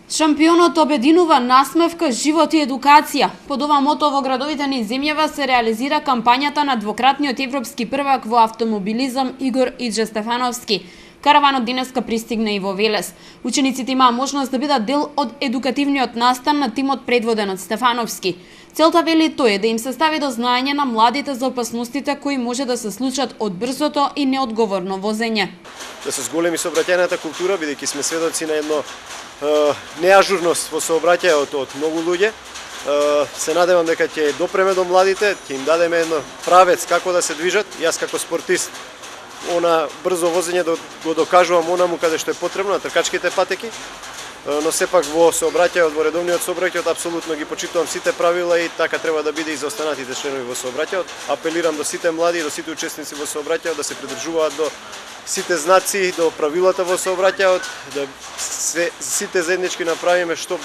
Шампионот обединува насмевка, живот и едукација. Под ова мото во градовите низ земјава се реализира кампањата на двократниот европски првак во автомобилизам Игор Иџе Стефановски. Караванот денеска пристигна и во Велес. Учениците имаа можност да бидат дел од едукативниот настан на тимот предводен од Стефановски. Целта, вели тој, е да им се стави до знаење на младите за опасностите кои може да се случат од брзото и неодговорно возење. Да се зголеми сообраќајната култура, бидејќи сме сведоци на едно неажурност во сообраќајот од многу луѓе. Се надевам дека ќе допреме до младите, ќе им дадеме едно правец како да се движат. Јас како спортист она брзо возење го докажувам онаму каде што е потребно на тркачките патеки, но сепак во сообраќајот, во редовниот сообраќајот апсолутно ги почитувам сите правила и така треба да биде и за останатите членови во сообраќајот. Апелирам до сите млади и до сите учесници во сообраќајот да се придржуваат до сите знаци, до правилата во сообраќајот, да сите заеднички направиме што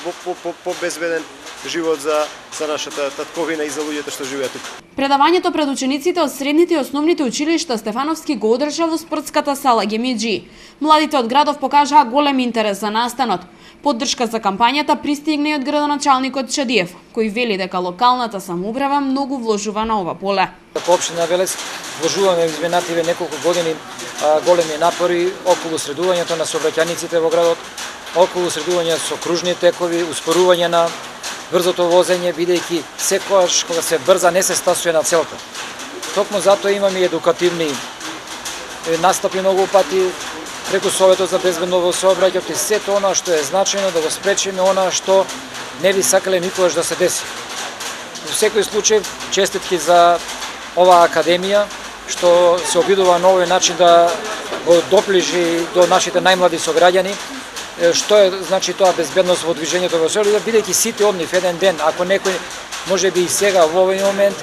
по-безбеден живот за нашата татковина и за луѓето што живеат тука. Предавањето пред учениците од средните и основните училишта Стефановски го одржа во спортската сала Гемиџи. Младите од градов покажаа голем интерес за настанот. Поддршка за кампањата пристигна и од градоначалникот Чадиев, кој вели дека локалната самоуправа многу вложува на ова поле. Како општина Велес вложуваме изминативе неколку години големи напори околу средувањето на сообраќајниците во градот, околу средување со кружни текови, успорување на брзото возење, бидејќи секогаш кога се брза не се стасува на целта. Токму затоа имаме едукативни настапи многу пати преку Советот за безбедно во сообраќајот и сето она што е значајно да го спречиме она што не би сакале никогаш да се деси. Во секој случај честитки за оваа академија што се обидува на овој начин да го доближи до нашите најмлади сограѓани. Што е значи тоа безбедност во движењето во селото, бидејќи сите од нив еден ден, ако некој можеби и сега во овој момент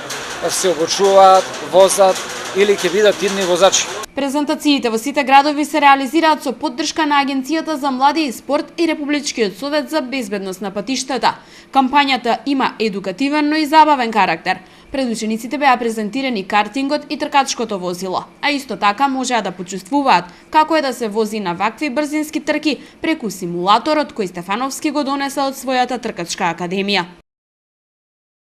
се обучуваат, возат или ќе бидат идни возачи. Презентациите во сите градови се реализираат со поддршка на Агенцијата за млади и спорт и Републичкиот совет за безбедност на патиштата. Кампањата има едукативен, но и забавен карактер. Пред учениците беа презентирани картингот и тркачкото возило, а исто така можеа да почувствуваат како е да се вози на вакви брзински трки преку симулаторот кој Стефановски го донесе од својата тркачка академија.